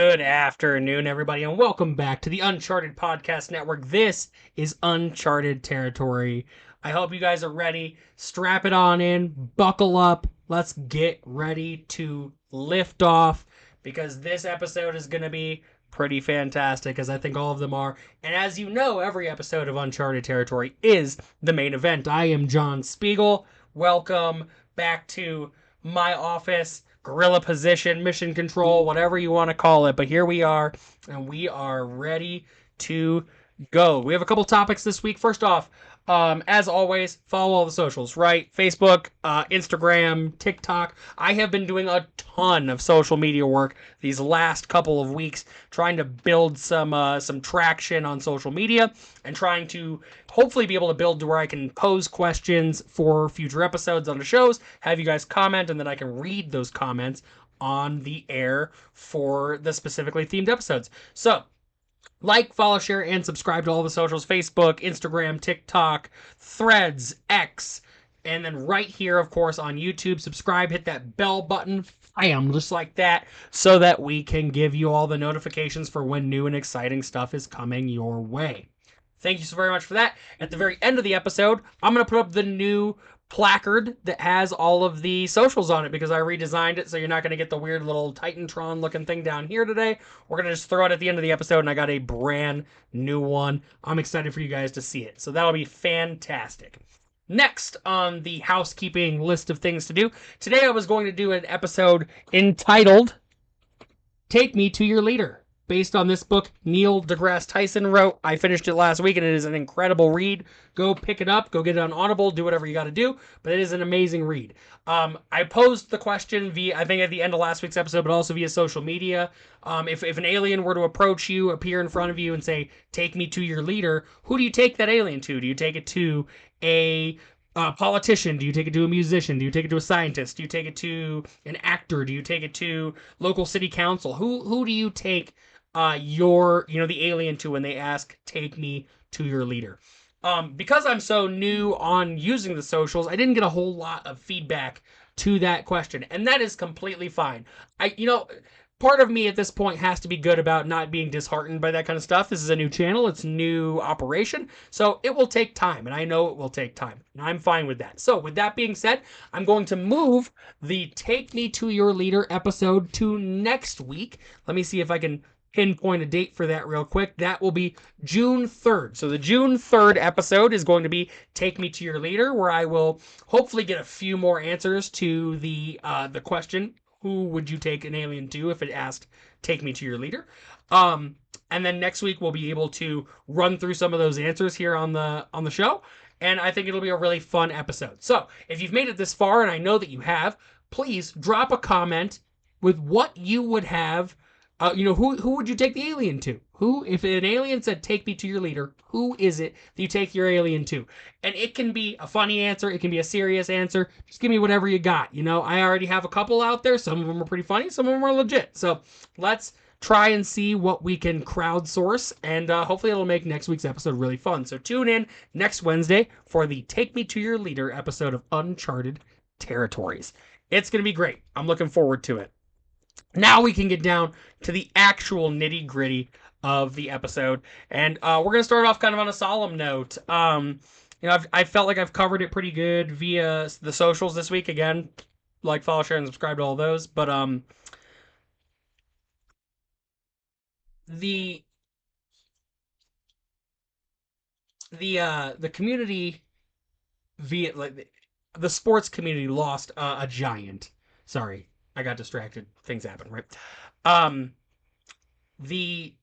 Good afternoon, everybody, and welcome back to the Uncharted Podcast Network. This is Uncharted territory. I hope you guys are ready. Strap it on in, buckle up. Let's get ready to lift off because this episode is going to be pretty fantastic, as I think all of them are. And as you know, every episode of Uncharted territory is the main event. I am John Spiegel. Welcome back to my office. Guerrilla position, mission control, whatever you want to call it. But here we are, and we are ready to go. We have a couple topics this week. First off, as always, follow all the socials, right? Facebook, Instagram, TikTok. I have been doing a ton of social media work these last couple of weeks, trying to build some traction on social media and trying to hopefully be able to build to where I can pose questions for future episodes on the shows, have you guys comment, and then I can read those comments on the air for the specifically themed episodes. So, like, follow, share, and subscribe to all the socials: Facebook, Instagram, TikTok, Threads, X, and then right here, of course, on YouTube. Subscribe, hit that bell button, bam, just like that, so that we can give you all the notifications for when new and exciting stuff is coming your way. Thank you so very much for that. At the very end of the episode, I'm going to put up the new placard that has all of the socials on it because I redesigned it, so you're not going to get the weird little Titantron looking thing down here today. We're going to just throw it at the end of the episode, and I got a brand new one. I'm excited for you guys to see it, so that'll be fantastic. Next on the housekeeping list of things to do, today I was going to do an episode entitled Take Me to Your Leader, based on this book Neil deGrasse Tyson wrote. I finished it last week, and it is an incredible read. Go pick it up. Go get it on Audible. Do whatever you got to do, but it is an amazing read. I posed the question via, I think, at the end of last week's episode, but also via social media. If an alien were to approach you, appear in front of you, and say, take me to your leader, who do you take that alien to? Do you take it to a politician? Do you take it to a musician? Do you take it to a scientist? Do you take it to an actor? Do you take it to local city council? Who do you take the alien to when they ask, take me to your leader? Because I'm so new on using the socials, I didn't get a whole lot of feedback to that question, and that is completely fine. Part of me at this point has to be good about not being disheartened by that kind of stuff. This is a new channel, it's a new operation, so it will take time, and I know it will take time, and I'm fine with that. So, with that being said, I'm going to move the Take Me to Your Leader episode to next week. Let me see if I can pinpoint a date for that real quick. That will be June 3rd. So the June 3rd episode is going to be Take Me to Your Leader, where I will hopefully get a few more answers to the question, who would you take an alien to if it asked, take me to your leader? And then next week we'll be able to run through some of those answers here on the show, and I think it'll be a really fun episode. So if you've made it this far, and I know that you have, please drop a comment with what you would have. Who would you take the alien to? Who, if an alien said, take me to your leader, who is it that you take your alien to? And it can be a funny answer. It can be a serious answer. Just give me whatever you got. I already have a couple out there. Some of them are pretty funny. Some of them are legit. So let's try and see what we can crowdsource. And hopefully it'll make next week's episode really fun. So tune in next Wednesday for the Take Me to Your Leader episode of Uncharted Territories. It's going to be great. I'm looking forward to it. Now we can get down to the actual nitty-gritty of the episode, and we're going to start off kind of on a solemn note. I felt like I've covered it pretty good via the socials this week. Again, like, follow, share, and subscribe to all those. But the community via the sports community lost a giant. Sorry, I got distracted. Things happen, right? The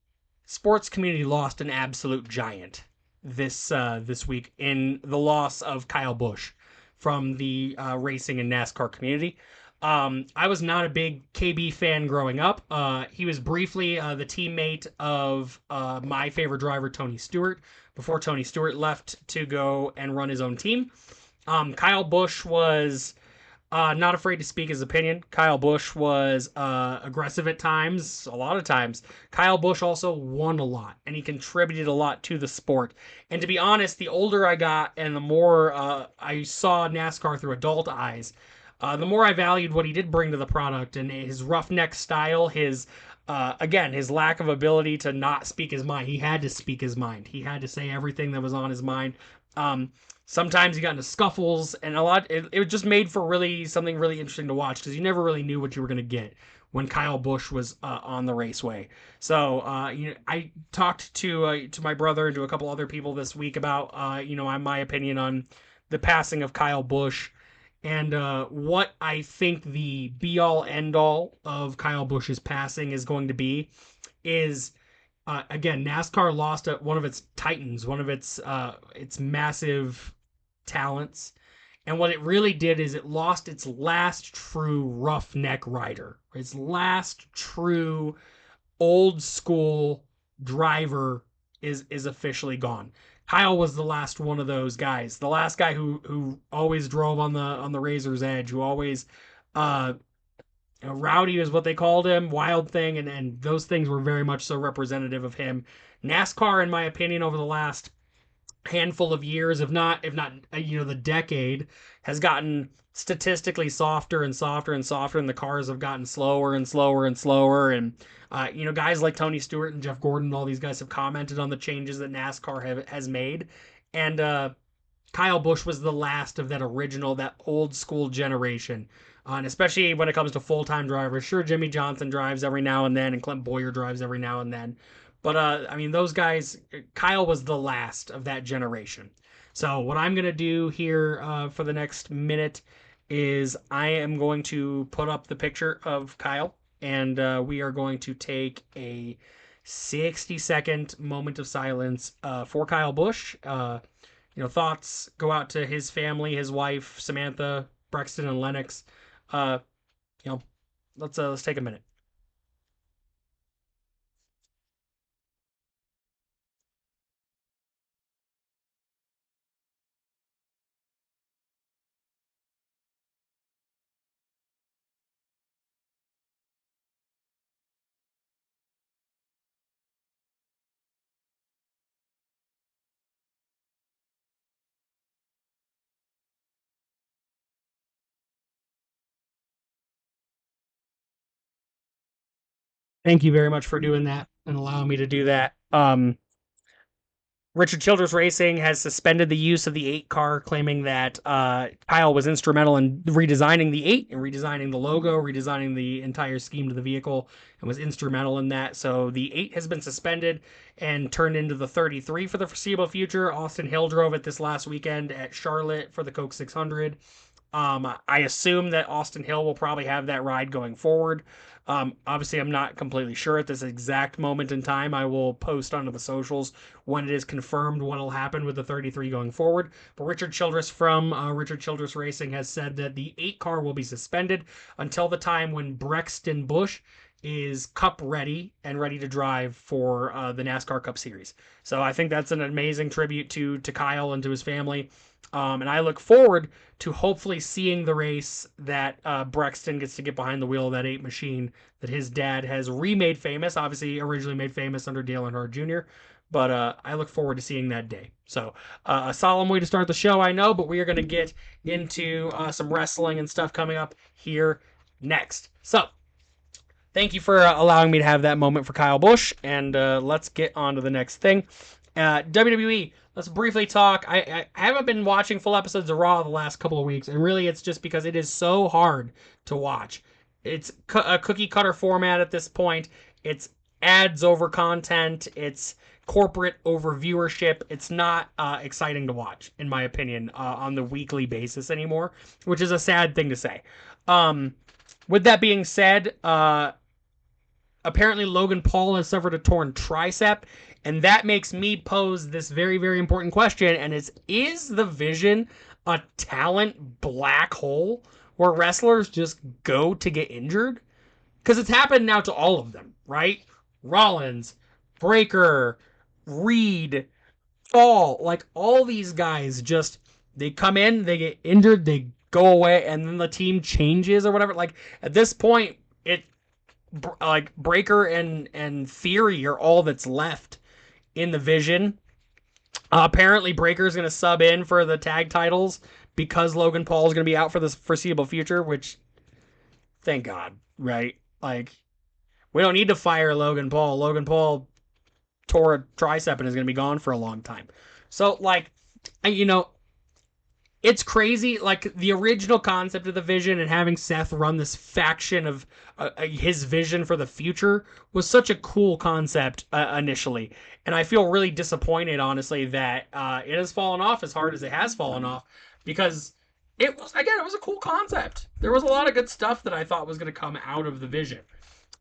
sports community lost an absolute giant this week in the loss of Kyle Busch from the racing and NASCAR community. I was not a big KB fan growing up. He was briefly the teammate of my favorite driver, Tony Stewart, before Tony Stewart left to go and run his own team. Kyle Busch was not afraid to speak his opinion. Kyle Busch was aggressive at times, a lot of times. Kyle Busch also won a lot, and he contributed a lot to the sport. And to be honest, the older I got and the more I saw NASCAR through adult eyes, the more I valued what he did bring to the product and his roughneck style, his again, his lack of ability to not speak his mind. He had to speak his mind. He had to say everything that was on his mind. Um, Sometimes he got into scuffles, and a lot. It was just made for really something really interesting to watch because you never really knew what you were going to get when Kyle Busch was on the raceway. So I talked to my brother and to a couple other people this week about my opinion on the passing of Kyle Busch and what I think the be all end all of Kyle Busch's passing is going to be is again, NASCAR lost one of its titans, one of its massive talents. And what it really did is it lost its last true roughneck rider, its last true old school driver is officially gone. Kyle was the last one of those guys, the last guy who always drove on the razor's edge, who always uh, Rowdy is what they called him, Wild Thing, and those things were very much so representative of him. NASCAR, in my opinion, over the last handful of years, if not the decade, has gotten statistically softer and softer and softer, and the cars have gotten slower and slower and slower. And guys like Tony Stewart and Jeff Gordon, all these guys have commented on the changes that NASCAR has made, and Kyle Busch was the last of that original, that old school generation. And especially when it comes to full time drivers. Sure, Jimmy Johnson drives every now and then, and Clint Boyer drives every now and then. But, I mean, those guys, Kyle was the last of that generation. So, what I'm going to do here for the next minute is I am going to put up the picture of Kyle, and we are going to take a 60-second moment of silence for Kyle Busch. Thoughts go out to his family, his wife, Samantha, Brexton, and Lennox. Uh, you know, let's take a minute. Thank you very much for doing that and allowing me to do that. Richard Childress Racing has suspended the use of the 8 car, claiming that Kyle was instrumental in redesigning the 8 and redesigning the logo, redesigning the entire scheme to the vehicle, and was instrumental in that. So the 8 has been suspended and turned into the 33 for the foreseeable future. Austin Hill drove it this last weekend at Charlotte for the Coke 600. I assume that Austin Hill will probably have that ride going forward. Obviously, I'm not completely sure at this exact moment in time. I will post onto the socials when it is confirmed what will happen with the 33 going forward. But Richard Childress from Richard Childress Racing has said that the 8 car will be suspended until the time when Brexton Busch is Cup ready and ready to drive for the NASCAR Cup Series. So I think that's an amazing tribute to Kyle and to his family. And I look forward to hopefully seeing the race that Brexton gets to get behind the wheel of that 8 machine that his dad has remade famous, obviously originally made famous under Dale Earnhardt Jr. But I look forward to seeing that day. So a solemn way to start the show, I know, but we are going to get into some wrestling and stuff coming up here next. So thank you for allowing me to have that moment for Kyle Busch, and let's get on to the next thing. WWE, let's briefly talk. I haven't been watching full episodes of Raw the last couple of weeks, and really it's just because it is so hard to watch. It's a cookie cutter format at this point. It's ads over content. It's corporate over viewership. It's not exciting to watch, in my opinion, on the weekly basis anymore, which is a sad thing to say. With that being said, apparently Logan Paul has suffered a torn tricep, and that makes me pose this very, very important question, and is the Vision a talent black hole where wrestlers just go to get injured? Because it's happened now to all of them, right? Rollins, Breaker, Reed, Fall, like all these guys just, they come in, they get injured, they go away, and then the team changes or whatever. Like at this point, it like Breaker and Theory are all that's left in the Vision. Apparently, Breaker's going to sub in for the tag titles because Logan Paul is going to be out for the foreseeable future, which thank God, right? Like we don't need to fire Logan Paul. Logan Paul tore a tricep and is going to be gone for a long time. So like, you know, it's crazy. Like the original concept of the Vision and having Seth run this faction of his vision for the future was such a cool concept initially, and I feel really disappointed, honestly, that it has fallen off as hard as it has fallen off because it was a cool concept. There was a lot of good stuff that I thought was going to come out of the Vision.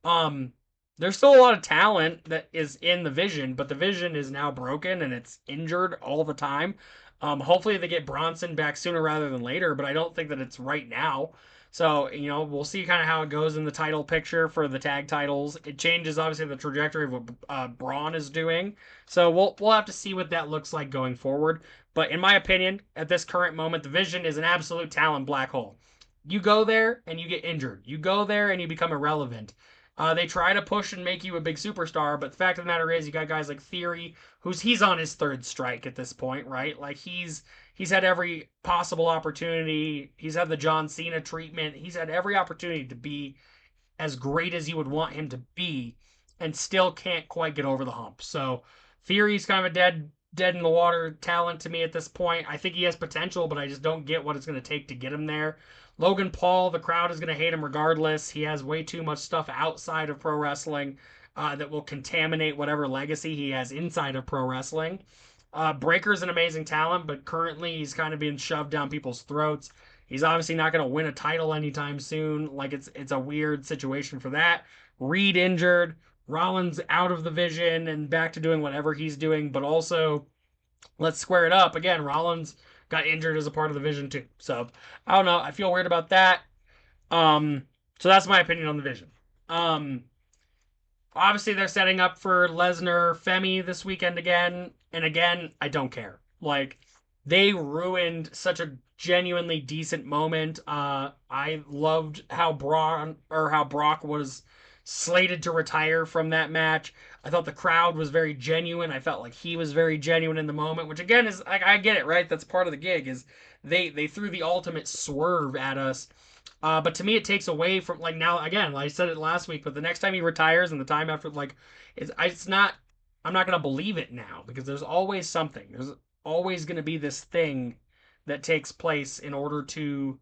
Um, there's still a lot of talent that is in the Vision, but the Vision is now broken and it's injured all the time. Hopefully they get Bronson back sooner rather than later, but I don't think that it's right now. So, we'll see kind of how it goes in the title picture for the tag titles. It changes obviously the trajectory of what Braun is doing. So we'll have to see what that looks like going forward. But in my opinion, at this current moment, the Vision is an absolute talent black hole. You go there and you get injured. You go there and you become irrelevant. They try to push and make you a big superstar, but the fact of the matter is, you got guys like Theory, he's on his third strike at this point, right? Like he's had every possible opportunity. He's had the John Cena treatment. He's had every opportunity to be as great as you would want him to be, and still can't quite get over the hump. So Theory's kind of a dead in the water talent to me at this point. I think he has potential, but I just don't get what it's going to take to get him there. Logan Paul, the crowd is going to hate him regardless. He has way too much stuff outside of pro wrestling that will contaminate whatever legacy he has inside of pro wrestling. Breaker's an amazing talent, but currently he's kind of being shoved down people's throats. He's obviously not going to win a title anytime soon. Like it's a weird situation for that. Reed injured, Rollins out of the Vision and back to doing whatever he's doing, but also let's square it up again. Rollins got injured as a part of the Vision too, so I don't know. I feel weird about that. Um, so that's my opinion on the Vision. Um, Obviously they're setting up for Lesnar Femi this weekend again, and again, I don't care. Like they ruined such a genuinely decent moment. I loved how Brock was slated to retire from that match. I thought the crowd was very genuine. I felt like he was very genuine in the moment, which again is I get it, right? That's part of the gig is they threw the ultimate swerve at us, but to me, it takes away from like now again. Like I said it last week, but the next time he retires and the time after, like it's not. I'm not gonna believe it now because there's always something. There's always gonna be this thing that takes place in order to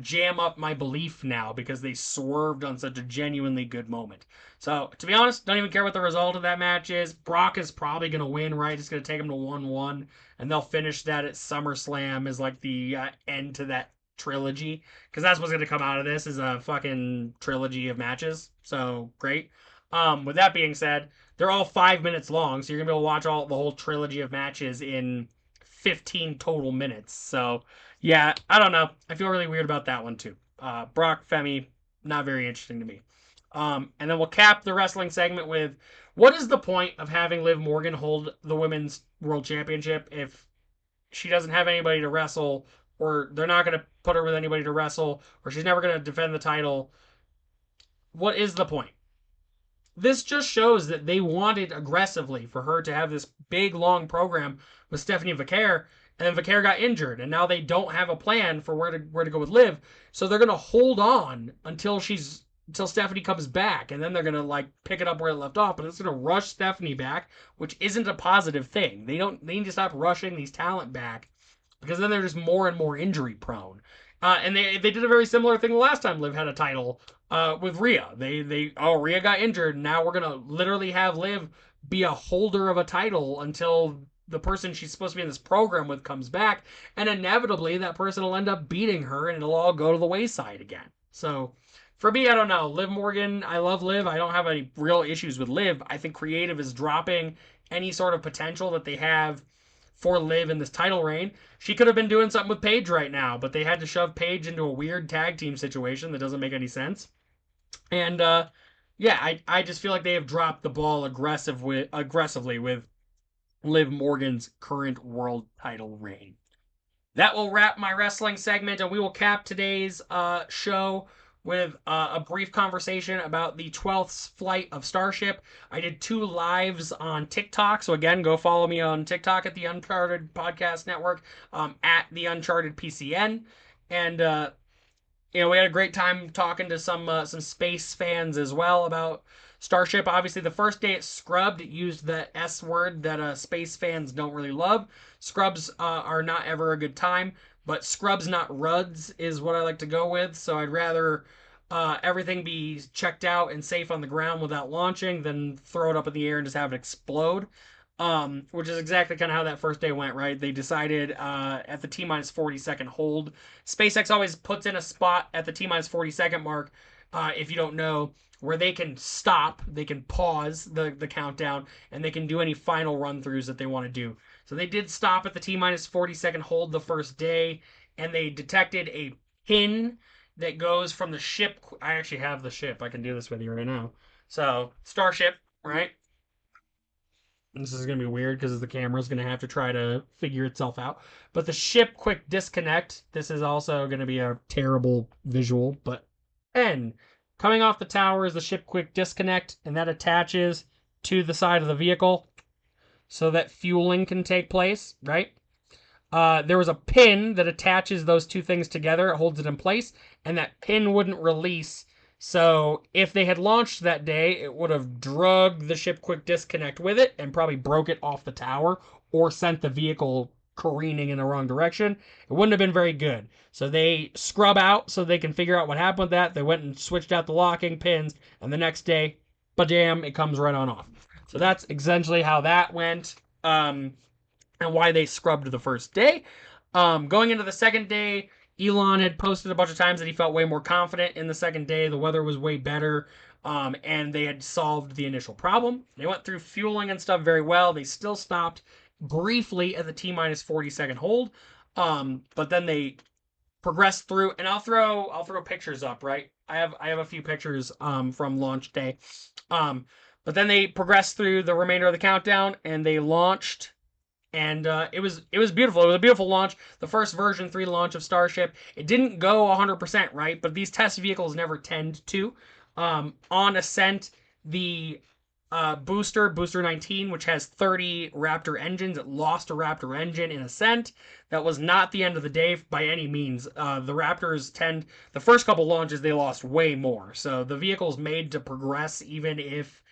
jam up my belief now because they swerved on such a genuinely good moment. So to be honest, don't even care what the result of that match is. Brock is probably gonna win, right? It's gonna take him to 1-1, and they'll finish that at SummerSlam as like the end to that trilogy because that's what's gonna come out of this is a fucking trilogy of matches. So great. With that being said, they're all 5 minutes long, so you're gonna be able to watch all the whole trilogy of matches in 15 total minutes. So yeah, I don't know. I feel really weird about that one too. Brock Femi, not very interesting to me. And then we'll cap the wrestling segment with what is the point of having Liv Morgan hold the women's world championship if she doesn't have anybody to wrestle, or they're not going to put her with anybody to wrestle, or she's never going to defend the title? What is the point? This just shows that they wanted aggressively for her to have this big long program with Stephanie Vaquer, and then Vaquer got injured, and now they don't have a plan for where to go with Liv. So they're gonna hold on until Stephanie comes back, and then they're gonna like pick it up where it left off. But it's gonna rush Stephanie back, which isn't a positive thing. They need to stop rushing these talent back because then they're just more and more injury prone. And they did a very similar thing the last time Liv had a title with Rhea. Rhea got injured. Now we're gonna literally have Liv be a holder of a title until the person she's supposed to be in this program with comes back, and inevitably that person will end up beating her, and it'll all go to the wayside again. So for me, I don't know. Liv Morgan, I love Liv. I don't have any real issues with Liv. I think creative is dropping any sort of potential that they have for Liv in this title reign. She could have been doing something with Paige right now, but they had to shove Paige into a weird tag team situation that doesn't make any sense. And yeah, I just feel like they have dropped the ball aggressively with Liv Morgan's current world title reign. That will wrap my wrestling segment, and we will cap today's show with a brief conversation about the 12th flight of Starship. I did 2 lives on TikTok. So, again, go follow me on TikTok at the Uncharted Podcast Network, at the Uncharted PCN. And, we had a great time talking to some space fans as well about Starship. Obviously, the first day it scrubbed, it used the S word that space fans don't really love. Scrubs are not ever a good time, but scrubs, not ruds, is what I like to go with. So I'd rather everything be checked out and safe on the ground without launching than throw it up in the air and just have it explode. Which is exactly kind of how that first day went, right? They decided at the T minus 40-second hold. SpaceX always puts in a spot at the T minus 40-second mark, if you don't know, where they can stop, they can pause the countdown, and they can do any final run throughs that they want to do. So they did stop at the T minus 40-second hold the first day, and they detected a pin that goes from the ship. I actually have the ship. I can do this with you right now. So, Starship, right? This is going to be weird because the camera's going to have to try to figure itself out. But the ship quick disconnect, this is also going to be a terrible visual, but N. Coming off the tower is the ship quick disconnect, and that attaches to the side of the vehicle so that fueling can take place, right? There was a pin that attaches those two things together. It holds it in place, and that pin wouldn't release. So if they had launched that day, it would have drugged the ship quick disconnect with it and probably broke it off the tower or sent the vehicle careening in the wrong direction. It wouldn't have been very good. So they scrub out so they can figure out what happened with that. They went and switched out the locking pins, and the next day, bam, it comes right on off. So that's essentially how that went. And why they scrubbed the first day. Going into the second day, Elon had posted a bunch of times that he felt way more confident in the second day. The weather was way better, and they had solved the initial problem. They went through fueling and stuff very well. They still stopped briefly at the T minus 40-second hold, but then they progressed through. And I'll throw pictures up. Right, I have a few pictures from launch day. But then they progressed through the remainder of the countdown, and they launched, and it was beautiful. It was a beautiful launch. The first version 3 launch of Starship. It didn't go 100%, right, but these test vehicles never tend to. On ascent, the booster 19, which has 30 Raptor engines, it lost a Raptor engine in ascent. That was not the end of the day by any means. The Raptors the first couple launches, they lost way more. So the vehicle's made to progress even if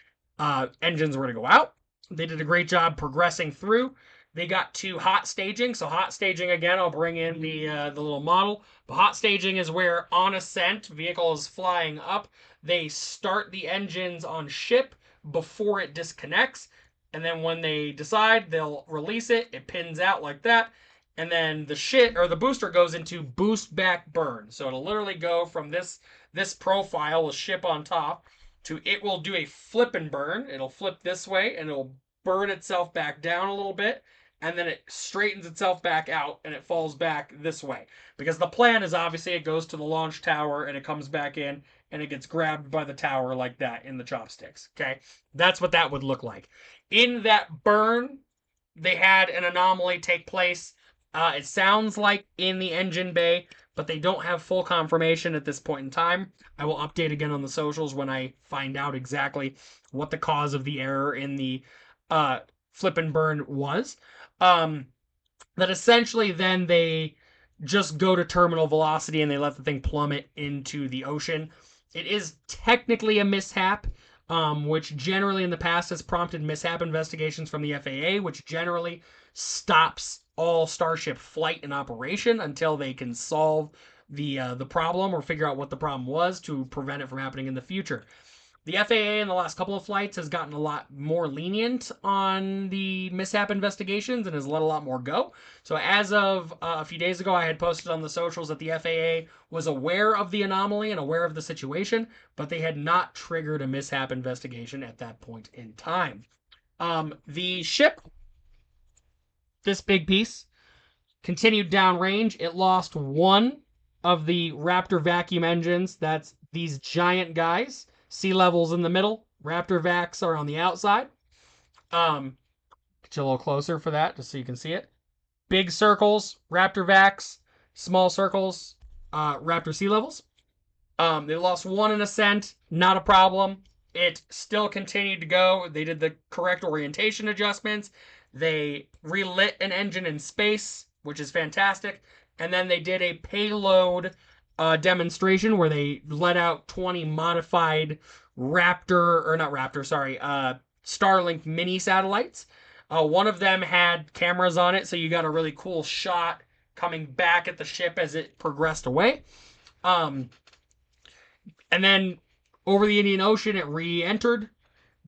engines were to go out. They did a great job progressing through. They got to hot staging. So hot staging, again, I'll bring in the little model. But hot staging is where on ascent, vehicle is flying up. They start the engines on ship before it disconnects. And then when they decide, they'll release it. It pins out like that. And then the booster goes into boost back burn. So it'll literally go from this profile, a ship on top, to it will do a flip and burn. It'll flip this way and it'll burn itself back down a little bit, and then it straightens itself back out and it falls back this way. Because the plan is obviously it goes to the launch tower and it comes back in and it gets grabbed by the tower like that in the chopsticks. Okay? That's what that would look like. In that burn, they had an anomaly take place. It sounds like in the engine bay, but they don't have full confirmation at this point in time. I will update again on the socials when I find out exactly what the cause of the error in the flip and burn was. That essentially then they just go to terminal velocity and they let the thing plummet into the ocean. It is technically a mishap, which generally in the past has prompted mishap investigations from the FAA, which generally stops all Starship flight and operation until they can solve the problem or figure out what the problem was to prevent it from happening in the future. The FAA in the last couple of flights has gotten a lot more lenient on the mishap investigations and has let a lot more go. So as of a few days ago, I had posted on the socials that the FAA was aware of the anomaly and aware of the situation, but they had not triggered a mishap investigation at that point in time. The ship, this big piece, continued downrange. It lost one of the Raptor vacuum engines. That's these giant guys. Sea levels in the middle. Raptor vacs are on the outside. Get you a little closer for that, just so you can see it. Big circles, Raptor vacs. Small circles, Raptor sea levels. They lost one in ascent, not a problem. It still continued to go. They did the correct orientation adjustments. They relit an engine in space, which is fantastic. And then they did a payload demonstration where they let out 20 modified Raptor, or not Raptor, sorry, Starlink mini satellites. One of them had cameras on it, so you got a really cool shot coming back at the ship as it progressed away. And then over the Indian Ocean, it re-entered,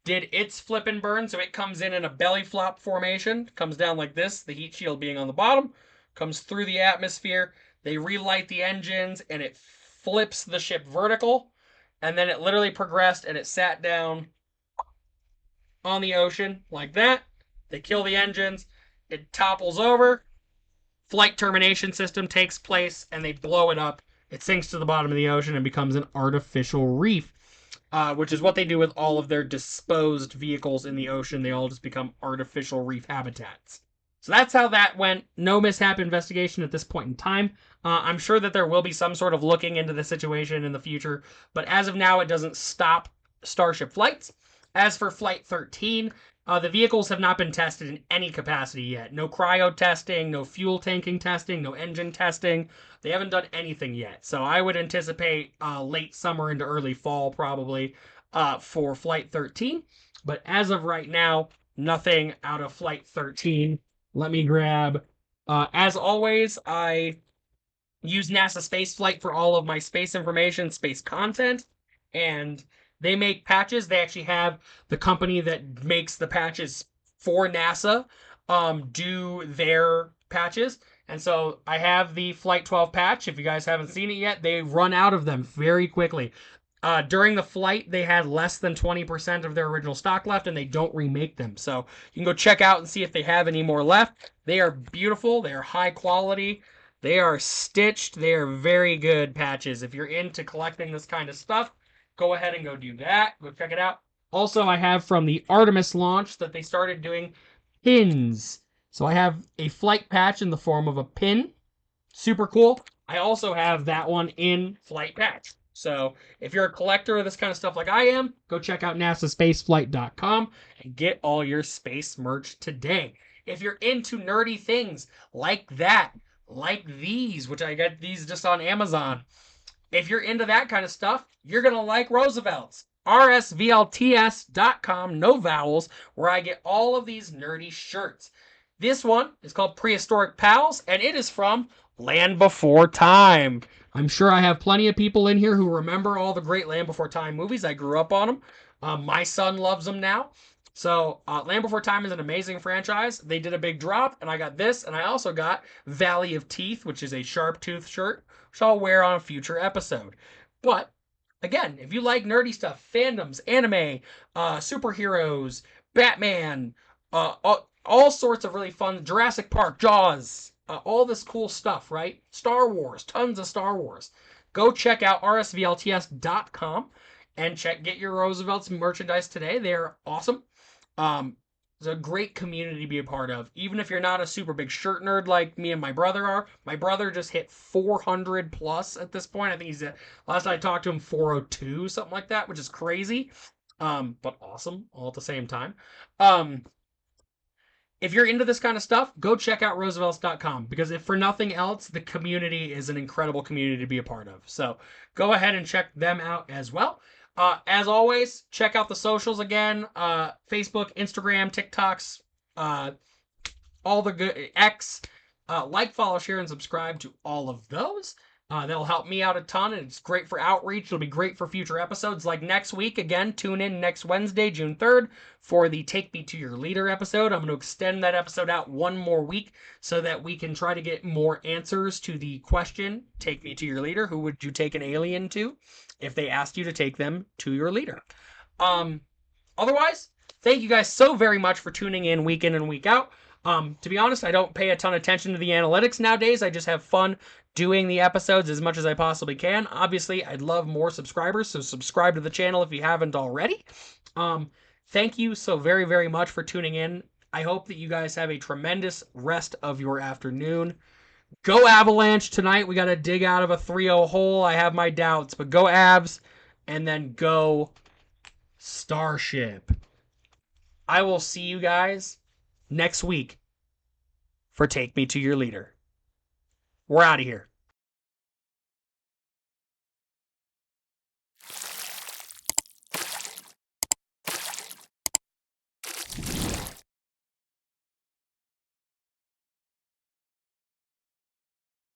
did its flip and burn, so it comes in a belly flop formation, comes down like this, the heat shield being on the bottom, comes through the atmosphere. They relight the engines, and it flips the ship vertical, and then it literally progressed, and it sat down on the ocean like that. They kill the engines, it topples over, flight termination system takes place, and they blow it up. It sinks to the bottom of the ocean and becomes an artificial reef, which is what they do with all of their disposed vehicles in the ocean. They all just become artificial reef habitats. So that's how that went. No mishap investigation at this point in time. I'm sure that there will be some sort of looking into the situation in the future, but as of now, it doesn't stop Starship flights. As for Flight 13, the vehicles have not been tested in any capacity yet. No cryo testing, no fuel tanking testing, no engine testing. They haven't done anything yet. So I would anticipate late summer into early fall probably for Flight 13. But as of right now, nothing out of Flight 13. Let me grab. As always, I use NASA Spaceflight for all of my space information, space content, and they make patches. They actually have the company that makes the patches for NASA do their patches. And so I have the Flight 12 patch. If you guys haven't seen it yet, they run out of them very quickly. During the flight, they had less than 20% of their original stock left, and they don't remake them. So you can go check out and see if they have any more left. They are beautiful. They are high quality. They are stitched. They are very good patches. If you're into collecting this kind of stuff, go ahead and go do that. Go check it out. Also, I have from the Artemis launch that they started doing pins. So I have a flight patch in the form of a pin. Super cool. I also have that one in flight patch. So if you're a collector of this kind of stuff like I am, go check out nasaspaceflight.com and get all your space merch today. If you're into nerdy things like that, like these, which I got these just on Amazon, if you're into that kind of stuff, you're going to like Roosevelt's. rsvlts.com, no vowels, where I get all of these nerdy shirts. This one is called Prehistoric Pals, and it is from Land Before Time. I'm sure I have plenty of people in here who remember all the great Land Before Time movies. I grew up on them. My son loves them now. So Land Before Time is an amazing franchise. They did a big drop, and I got this, and I also got Valley of Teeth, which is a sharp tooth shirt, which I'll wear on a future episode. But again, if you like nerdy stuff, fandoms, anime, superheroes, Batman, all sorts of really fun, Jurassic Park, Jaws, all this cool stuff, right? Star Wars, tons of Star Wars. Go check out rsvlts.com and get your Roosevelt's merchandise today. They're awesome. It's a great community to be a part of. Even if you're not a super big shirt nerd like me and my brother are. My brother just hit 400 plus at this point. I think he's at, last I talked to him, 402, something like that, which is crazy. But awesome all at the same time. If you're into this kind of stuff, go check out roosevelts.com, because if for nothing else, the community is an incredible community to be a part of. So go ahead and check them out as well. As always, check out the socials again. Facebook, Instagram, TikToks, all the good X. Like, follow, share, and subscribe to all of those. That'll help me out a ton, and it's great for outreach. It'll be great for future episodes. Like next week, again, tune in next Wednesday, June 3rd, for the Take Me to Your Leader episode. I'm going to extend that episode out one more week so that we can try to get more answers to the question, Take Me to Your Leader. Who would you take an alien to if they asked you to take them to your leader? Otherwise, thank you guys so very much for tuning in week and week out. To be honest, I don't pay a ton of attention to the analytics nowadays. I just have fun doing the episodes as much as I possibly can. Obviously, I'd love more subscribers, so subscribe to the channel if you haven't already. Thank you so very, very much for tuning in. I hope that you guys have a tremendous rest of your afternoon. Go Avalanche tonight. We got to dig out of a 3-0 hole. I have my doubts, but go Avs, and then go Starship. I will see you guys next week for Take Me to Your Leader. We're out of here.